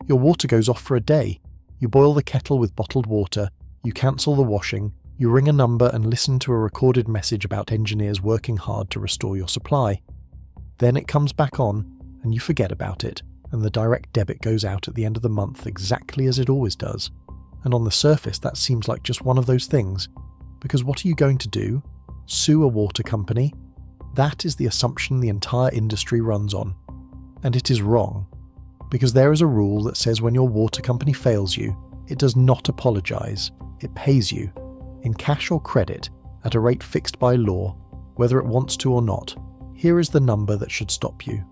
Your water goes off for a day. You boil the kettle with bottled water, you cancel the washing, you ring a number and listen to a recorded message about engineers working hard to restore your supply. Then it comes back on, and you forget about it, and the direct debit goes out at the end of the month exactly as it always does. And on the surface that seems like just one of those things, because what are you going to do? Sue a water company? That is the assumption the entire industry runs on. And it is wrong, because there is a rule that says when your water company fails you, it does not apologise, it pays you, in cash or credit, at a rate fixed by law, whether it wants to or not. Here is the number that should stop you.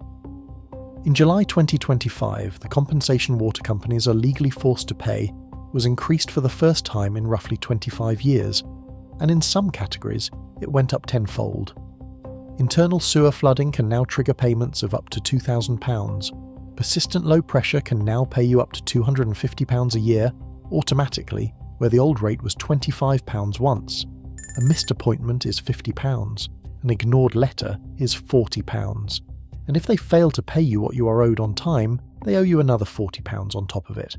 In July 2025, the compensation water companies are legally forced to pay was increased for the first time in roughly 25 years, and in some categories, it went up tenfold. Internal sewer flooding can now trigger payments of up to £2,000. Persistent low pressure can now pay you up to £250 a year, automatically, where the old rate was £25 once. A missed appointment is £50. An ignored letter is £40. And if they fail to pay you what you are owed on time, they owe you another £40 on top of it.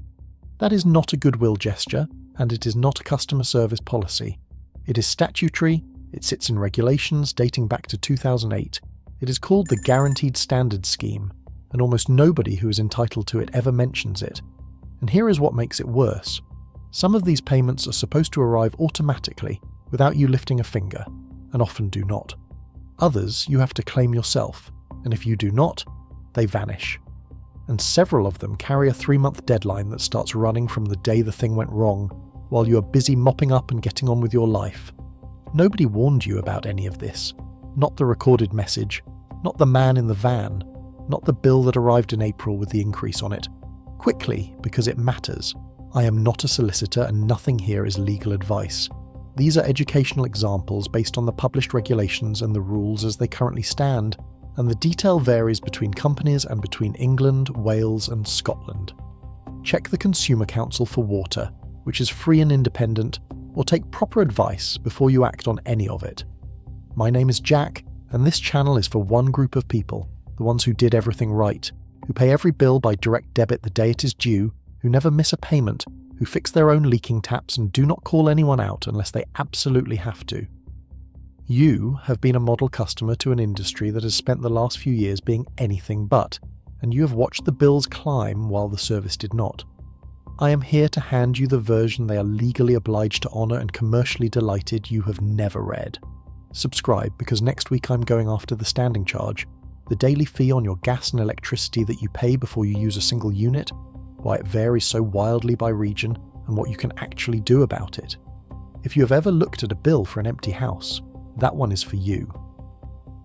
That is not a goodwill gesture, and it is not a customer service policy. It is statutory, it sits in regulations dating back to 2008. It is called the Guaranteed Standards Scheme, and almost nobody who is entitled to it ever mentions it. And here is what makes it worse. Some of these payments are supposed to arrive automatically, without you lifting a finger, and often do not. Others you have to claim yourself, and if you do not, they vanish. And several of them carry a 3-month deadline that starts running from the day the thing went wrong, while you are busy mopping up and getting on with your life. Nobody warned you about any of this. Not the recorded message, not the man in the van, not the bill that arrived in April with the increase on it. Quickly, because it matters. I am not a solicitor and nothing here is legal advice. These are educational examples based on the published regulations and the rules as they currently stand, and the detail varies between companies and between England, Wales and Scotland. Check the Consumer Council for water, which is free and independent, or take proper advice before you act on any of it. My name is Jack, and this channel is for one group of people, the ones who did everything right, who pay every bill by direct debit the day it is due, who never miss a payment, who fix their own leaking taps and do not call anyone out unless they absolutely have to. You have been a model customer to an industry that has spent the last few years being anything but, and you have watched the bills climb while the service did not. I am here to hand you the version they are legally obliged to honour and commercially delighted you have never read. Subscribe, because next week I'm going after the standing charge, the daily fee on your gas and electricity that you pay before you use a single unit, why it varies so wildly by region, and what you can actually do about it. If you have ever looked at a bill for an empty house, that one is for you.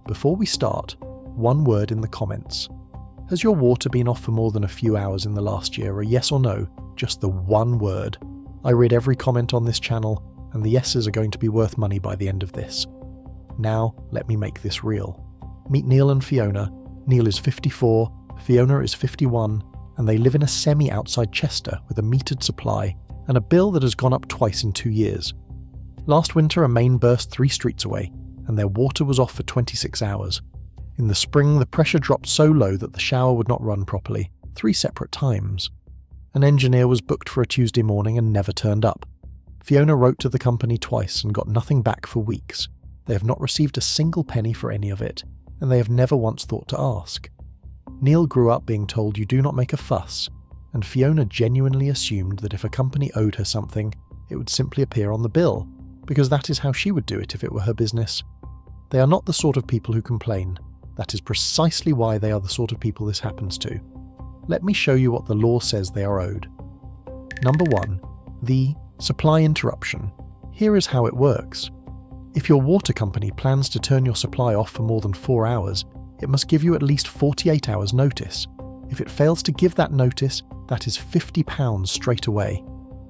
Before we start, one word in the comments. Has your water been off for more than a few hours in the last year? A yes or no, just the one word. I read every comment on this channel, and the yeses are going to be worth money by the end of this. Now, let me make this real. Meet Neil and Fiona. Neil is 54, Fiona is 51, and they live in a semi outside Chester with a metered supply and a bill that has gone up twice in 2 years. Last winter a main burst 3 streets away, and their water was off for 26 hours. In the spring the pressure dropped so low that the shower would not run properly, 3 separate times. An engineer was booked for a Tuesday morning and never turned up. Fiona wrote to the company twice and got nothing back for weeks. They have not received a single penny for any of it, and they have never once thought to ask. Neil grew up being told you do not make a fuss, and Fiona genuinely assumed that if a company owed her something, it would simply appear on the bill, because that is how she would do it if it were her business. They are not the sort of people who complain. That is precisely why they are the sort of people this happens to. Let me show you what the law says they are owed. Number 1. The supply interruption. Here is how it works. If your water company plans to turn your supply off for more than 4 hours, it must give you at least 48 hours notice. If it fails to give that notice, that is £50 straight away.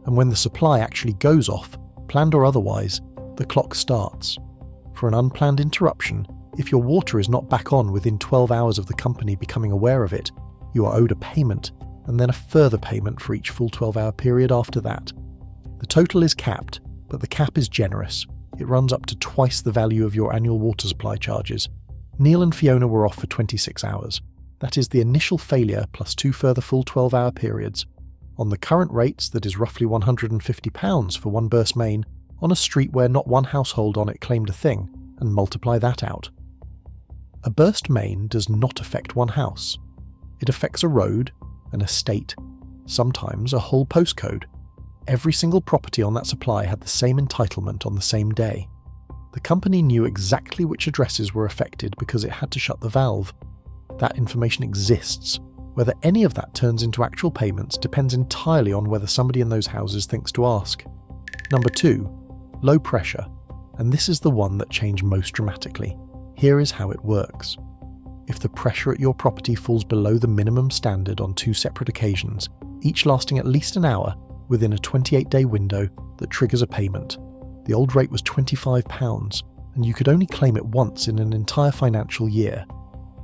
And when the supply actually goes off, planned or otherwise, the clock starts. For an unplanned interruption, if your water is not back on within 12 hours of the company becoming aware of it, you are owed a payment, and then a further payment for each full 12-hour period after that. The total is capped, but the cap is generous. It runs up to twice the value of your annual water supply charges. Neil and Fiona were off for 26 hours. that is the initial failure plus 2 further full 12-hour periods, on the current rates, that is roughly £150 for one burst main, on a street where not one household on it claimed a thing, and multiply that out. A burst main does not affect one house. It affects a road, an estate, sometimes a whole postcode. Every single property on that supply had the same entitlement on the same day. The company knew exactly which addresses were affected because it had to shut the valve. That information exists. Whether any of that turns into actual payments depends entirely on whether somebody in those houses thinks to ask. Number 2, low pressure, and this is the one that changed most dramatically. Here is how it works. If the pressure at your property falls below the minimum standard on 2 separate occasions, each lasting at least an hour, within a 28-day window, that triggers a payment. The old rate was £25, and you could only claim it once in an entire financial year.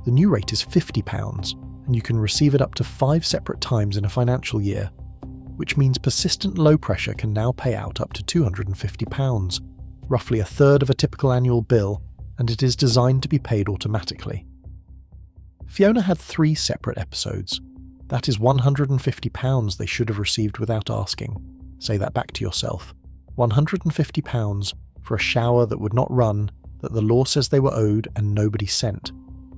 The new rate is £50, and you can receive it up to 5 separate times in a financial year, which means persistent low pressure can now pay out up to £250, roughly a third of a typical annual bill, and it is designed to be paid automatically. Fiona had 3 separate episodes. That is £150 they should have received without asking. Say that back to yourself. £150 for a shower that would not run, that the law says they were owed and nobody sent.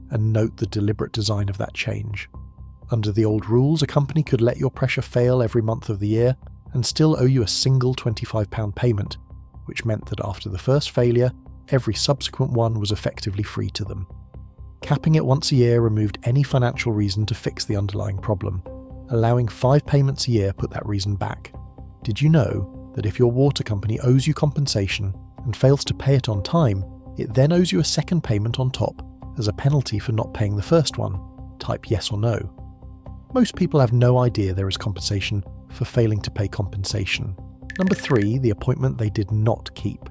And note the deliberate design of that change. Under the old rules, a company could let your pressure fail every month of the year and still owe you a single £25 payment, which meant that after the first failure, every subsequent one was effectively free to them. Capping it once a year removed any financial reason to fix the underlying problem. Allowing 5 payments a year put that reason back. Did you know that if your water company owes you compensation and fails to pay it on time, it then owes you a second payment on top as a penalty for not paying the first one? Type yes or no. Most people have no idea there is compensation for failing to pay compensation. Number 3, the appointment they did not keep.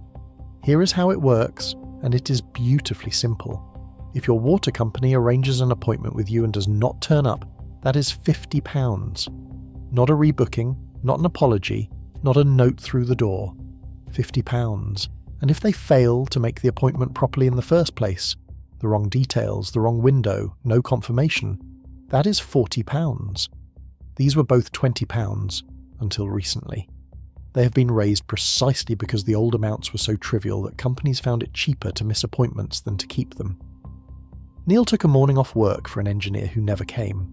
Here is how it works, and it is beautifully simple. If your water company arranges an appointment with you and does not turn up, that is £50. Not a rebooking, not an apology, not a note through the door. £50. And if they fail to make the appointment properly in the first place, the wrong details, the wrong window, no confirmation, that is £40. These were both £20 until recently. They have been raised precisely because the old amounts were so trivial that companies found it cheaper to miss appointments than to keep them. Neil took a morning off work for an engineer who never came.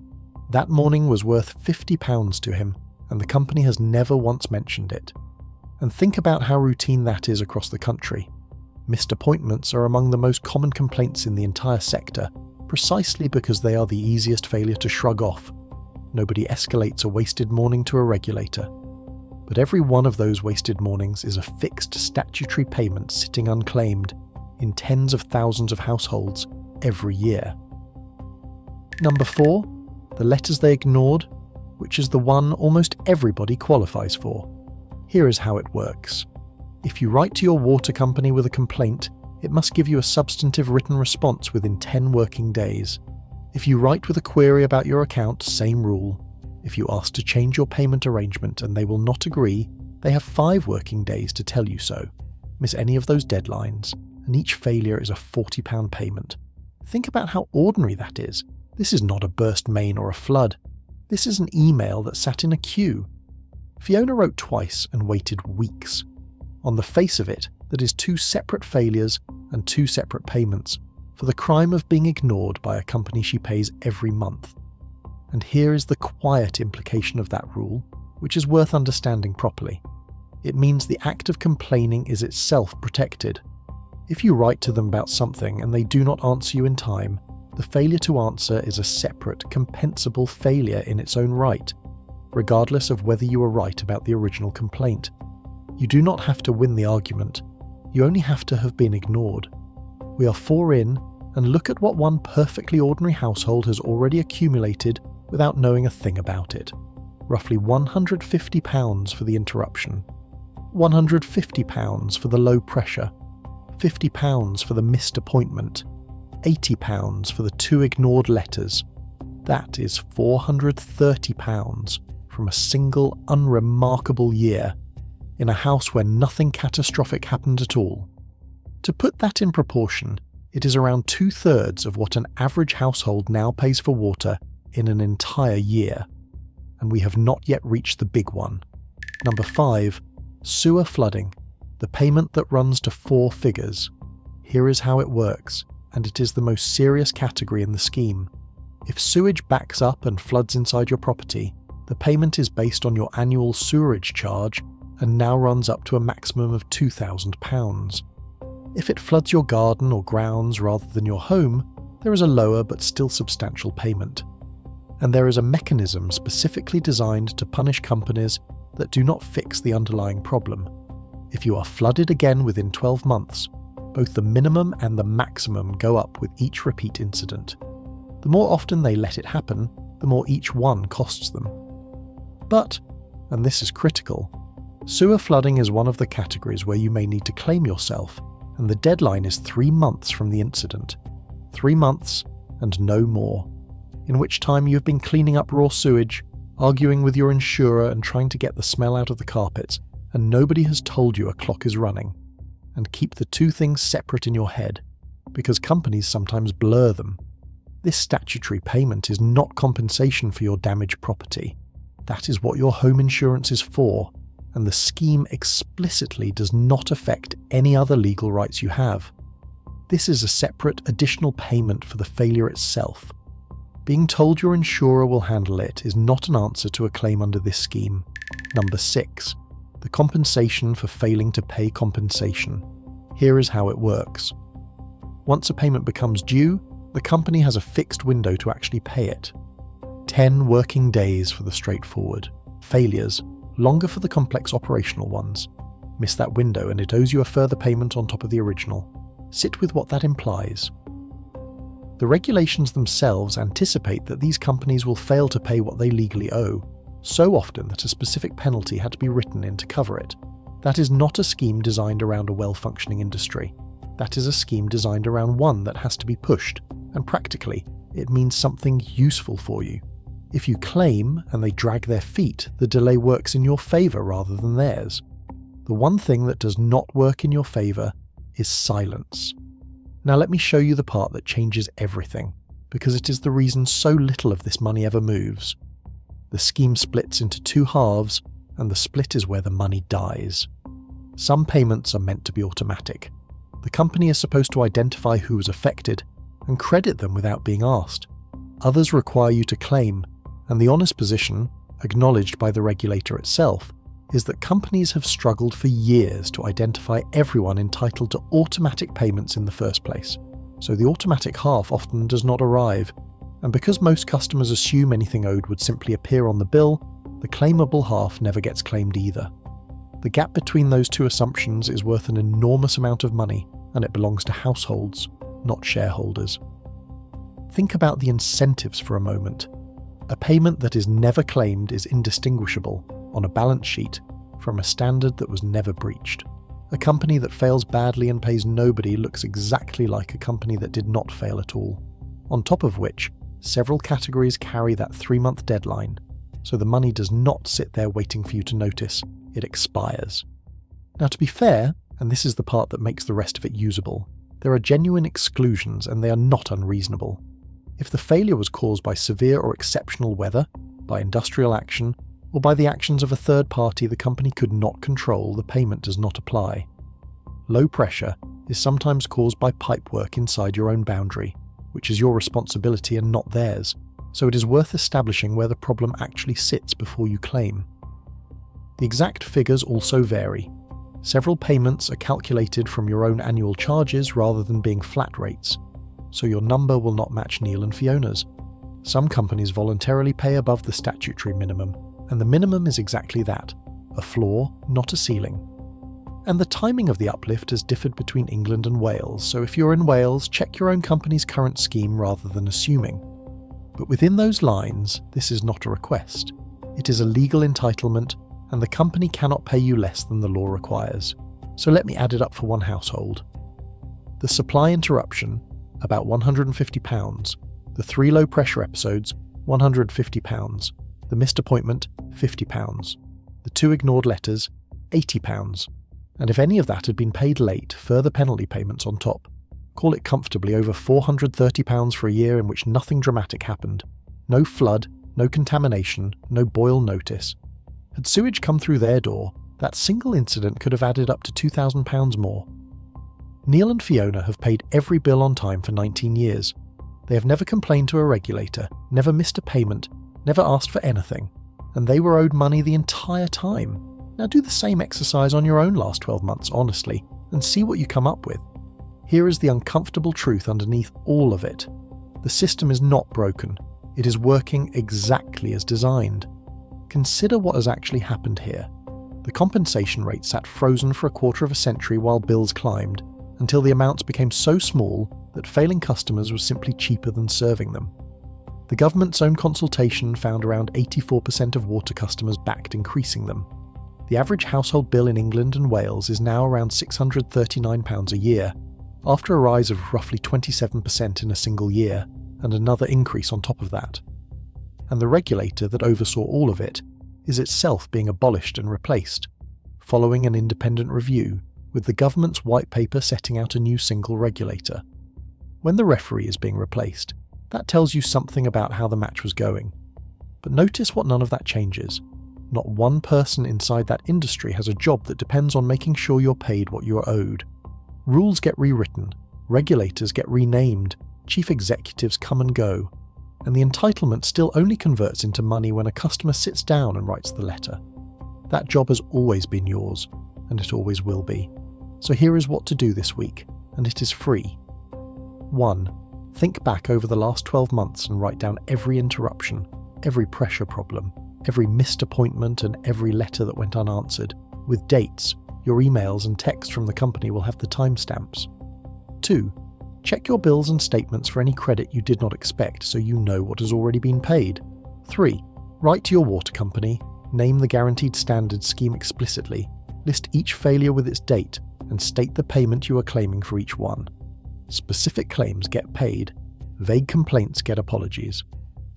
That morning was worth £50 to him, and the company has never once mentioned it. And think about how routine that is across the country. Missed appointments are among the most common complaints in the entire sector, precisely because they are the easiest failure to shrug off. Nobody escalates a wasted morning to a regulator. But every one of those wasted mornings is a fixed statutory payment sitting unclaimed in tens of thousands of households every year. Number 4, the letters they ignored, which is the one almost everybody qualifies for. Here is how it works. If you write to your water company with a complaint, it must give you a substantive written response within 10 working days. If you write with a query about your account, same rule. If you ask to change your payment arrangement and they will not agree, they have 5 working days to tell you so. Miss any of those deadlines, and each failure is a £40 payment. Think about how ordinary that is. This is not a burst main or a flood. This is an email that sat in a queue. Fiona wrote twice and waited weeks. On the face of it, that is 2 separate failures and 2 separate payments for the crime of being ignored by a company she pays every month. And here is the quiet implication of that rule, which is worth understanding properly. It means the act of complaining is itself protected. If you write to them about something and they do not answer you in time, the failure to answer is a separate, compensable failure in its own right, regardless of whether you were right about the original complaint. You do not have to win the argument, you only have to have been ignored. We are 4 in, and look at what one perfectly ordinary household has already accumulated without knowing a thing about it. Roughly £150 for the interruption, £150 for the low pressure, £50 for the missed appointment, £80 for the 2 ignored letters. That is £430 from a single unremarkable year in a house where nothing catastrophic happened at all. To put that in proportion, It is around 2/3 of what an average household now pays for water in an entire year. And we have not yet reached the big one. Number 5. Sewer flooding, the payment that runs to 4 figures. Here is how it works, and it is the most serious category in the scheme. If sewage backs up and floods inside your property, the payment is based on your annual sewerage charge and now runs up to a maximum of £2,000. If it floods your garden or grounds rather than your home, there is a lower but still substantial payment. And there is a mechanism specifically designed to punish companies that do not fix the underlying problem. If you are flooded again within 12 months, both the minimum and the maximum go up with each repeat incident. The more often they let it happen, the more each one costs them. But, and this is critical, sewer flooding is one of the categories where you may need to claim yourself, and the deadline is 3 months from the incident. 3 months and no more, in which time you have been cleaning up raw sewage, arguing with your insurer and trying to get the smell out of the carpets, and nobody has told you a clock is running. And keep the two things separate in your head, because companies sometimes blur them. This statutory payment is not compensation for your damaged property. That is what your home insurance is for, and the scheme explicitly does not affect any other legal rights you have. This is a separate additional payment for the failure itself. Being told your insurer will handle it is not an answer to a claim under this scheme. Number 6. The compensation for failing to pay compensation. Here is how it works. Once a payment becomes due, the company has a fixed window to actually pay it. 10 working days for the straightforward. Failures, longer for the complex operational ones. Miss that window and it owes you a further payment on top of the original. Sit with what that implies. The regulations themselves anticipate that these companies will fail to pay what they legally owe, so often that a specific penalty had to be written in to cover it. That is not a scheme designed around a well-functioning industry. That is a scheme designed around one that has to be pushed, and practically, it means something useful for you. If you claim and they drag their feet, the delay works in your favour rather than theirs. The one thing that does not work in your favour is silence. Now let me show you the part that changes everything, because it is the reason so little of this money ever moves. The scheme splits into 2 halves, and the split is where the money dies. Some payments are meant to be automatic. The company is supposed to identify who was affected and credit them without being asked. Others require you to claim, and the honest position, acknowledged by the regulator itself, is that companies have struggled for years to identify everyone entitled to automatic payments in the first place. So the automatic half often does not arrive, and because most customers assume anything owed would simply appear on the bill, the claimable half never gets claimed either. The gap between those two assumptions is worth an enormous amount of money, and it belongs to households, not shareholders. Think about the incentives for a moment. A payment that is never claimed is indistinguishable, on a balance sheet, from a standard that was never breached. A company that fails badly and pays nobody looks exactly like a company that did not fail at all. On top of which, several categories carry that 3-month deadline, so the money does not sit there waiting for you to notice, it expires. Now to be fair, and this is the part that makes the rest of it usable, there are genuine exclusions and they are not unreasonable. If the failure was caused by severe or exceptional weather, by industrial action, or by the actions of a third party the company could not control, the payment does not apply. Low pressure is sometimes caused by pipe work inside your own boundary, which is your responsibility and not theirs, so it is worth establishing where the problem actually sits before you claim. The exact figures also vary. Several payments are calculated from your own annual charges rather than being flat rates, so your number will not match Neil and Fiona's. Some companies voluntarily pay above the statutory minimum, and the minimum is exactly that, a floor, not a ceiling. And the timing of the uplift has differed between England and Wales, so if you're in Wales, check your own company's current scheme rather than assuming. But within those lines, this is not a request. It is a legal entitlement, and the company cannot pay you less than the law requires. So let me add it up for one household. The supply interruption, about £150. The 3 low pressure episodes, £150. The missed appointment, £50. The 2 ignored letters, £80. And if any of that had been paid late, further penalty payments on top. Call it comfortably over £430 for a year in which nothing dramatic happened. No flood, no contamination, no boil notice. Had sewage come through their door, that single incident could have added up to £2,000 more. Neil and Fiona have paid every bill on time for 19 years. They have never complained to a regulator, never missed a payment, never asked for anything, and they were owed money the entire time. Now do the same exercise on your own last 12 months, honestly, and see what you come up with. Here is the uncomfortable truth underneath all of it. The system is not broken. It is working exactly as designed. Consider what has actually happened here. The compensation rate sat frozen for a quarter of a century while bills climbed, until the amounts became so small that failing customers was simply cheaper than serving them. The government's own consultation found around 84% of water customers backed increasing them. The average household bill in England and Wales is now around £639 a year, after a rise of roughly 27% in a single year, and another increase on top of that. And the regulator that oversaw all of it is itself being abolished and replaced, following an independent review, with the government's white paper setting out a new single regulator. When the referee is being replaced, that tells you something about how the match was going. But notice what none of that changes. Not one person inside that industry has a job that depends on making sure you're paid what you are owed. Rules get rewritten, regulators get renamed, chief executives come and go, and the entitlement still only converts into money when a customer sits down and writes the letter. That job has always been yours, and it always will be. So here is what to do this week, and it is free. 1. Think back over the last 12 months and write down every interruption, every pressure problem, every missed appointment and every letter that went unanswered, with dates. Your emails and texts from the company will have the timestamps. 2. Check your bills and statements for any credit you did not expect so you know what has already been paid. 3. Write to your water company, name the guaranteed standards scheme explicitly, list each failure with its date, and state the payment you are claiming for each one. Specific claims get paid. Vague complaints get apologies.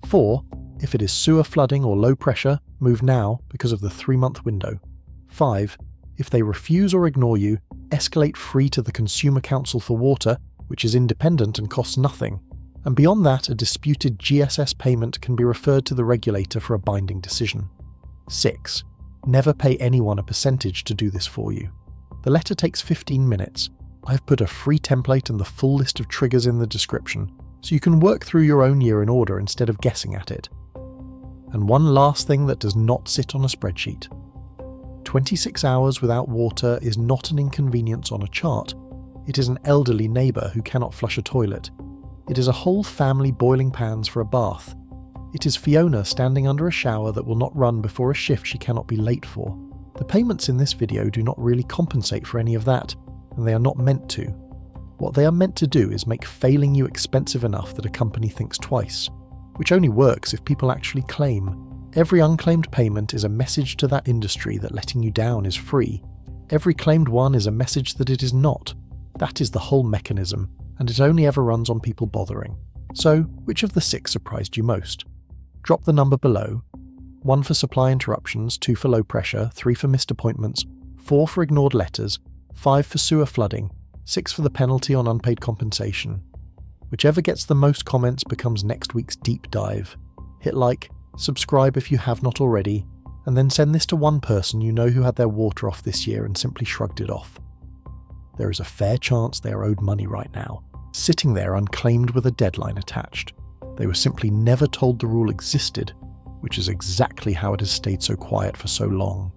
4. If it is sewer flooding or low pressure, move now because of the 3-month window. 5. If they refuse or ignore you, escalate free to the Consumer Council for Water, which is independent and costs nothing. And beyond that, a disputed GSS payment can be referred to the regulator for a binding decision. 6. Never pay anyone a percentage to do this for you. The letter takes 15 minutes. I've put a free template and the full list of triggers in the description, so you can work through your own year in order instead of guessing at it. And one last thing that does not sit on a spreadsheet. 26 hours without water is not an inconvenience on a chart. It is an elderly neighbour who cannot flush a toilet. It is a whole family boiling pans for a bath. It is Fiona standing under a shower that will not run before a shift she cannot be late for. The payments in this video do not really compensate for any of that, and they are not meant to. What they are meant to do is make failing you expensive enough that a company thinks twice, which only works if people actually claim. Every unclaimed payment is a message to that industry that letting you down is free. Every claimed one is a message that it is not. That is the whole mechanism, and it only ever runs on people bothering. So, which of the 6 surprised you most? Drop the number below. 1 for supply interruptions, 2 for low pressure, 3 for missed appointments, 4 for ignored letters, 5 for sewer flooding, 6 for the penalty on unpaid compensation. Whichever gets the most comments becomes next week's deep dive. Hit like, subscribe if you have not already, and then send this to one person you know who had their water off this year and simply shrugged it off. There is a fair chance they are owed money right now, sitting there unclaimed with a deadline attached. They were simply never told the rule existed, which is exactly how it has stayed so quiet for so long.